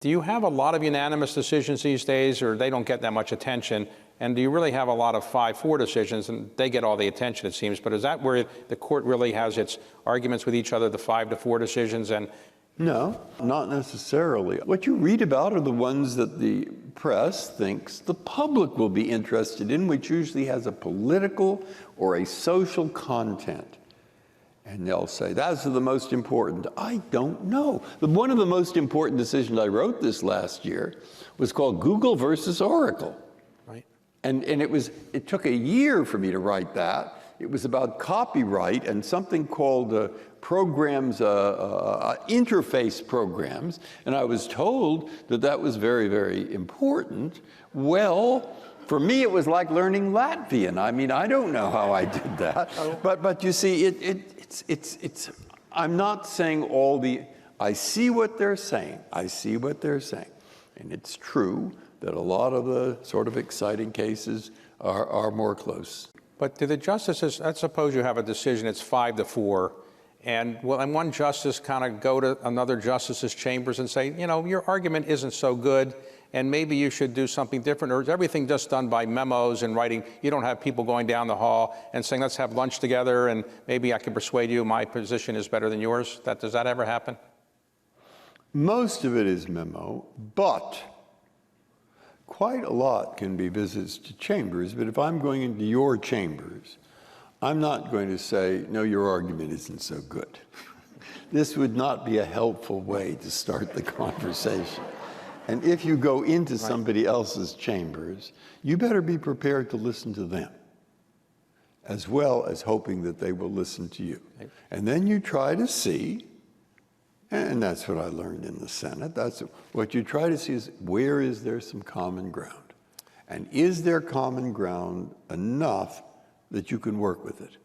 Do you have a lot of unanimous decisions these days, or they don't get that much attention? And do you really have a lot of 5-4 decisions, and they get all the attention, it seems? But is that where the court really has its arguments with each other, the 5-4 decisions? And no, not necessarily. What you read about are the ones that the press thinks the public will be interested in, which usually has a political or a social content. And they'll say, that's the most important. I don't know. One of the most important decisions I wrote this last year was called Google versus Oracle. Right. And it took a year for me to write that. It was about copyright and something called programs, interface programs. And I was told that that was very, very important. Well, for me, it was like learning Latvian. I mean, I don't know how I did that. But you see, I'm not saying I see what they're saying. I see what they're saying. And it's true that a lot of the sort of exciting cases are more close. But do the justices, let's suppose you have a decision, it's 5-4, and one justice kind of go to another justice's chambers and say, you know, your argument isn't so good, and maybe you should do something different, or is everything just done by memos and writing? You don't have people going down the hall and saying, let's have lunch together, and maybe I can persuade you my position is better than yours. Does that ever happen? Most of it is memo, but quite a lot can be visits to chambers. But if I'm going into your chambers, I'm not going to say, no, your argument isn't so good. This would not be a helpful way to start the conversation. And if you go into somebody else's chambers, you better be prepared to listen to them, as well as hoping that they will listen to you. And then you try to see, and that's what I learned in the Senate, that's what you try to see is, where is there some common ground? And is there common ground enough that you can work with it?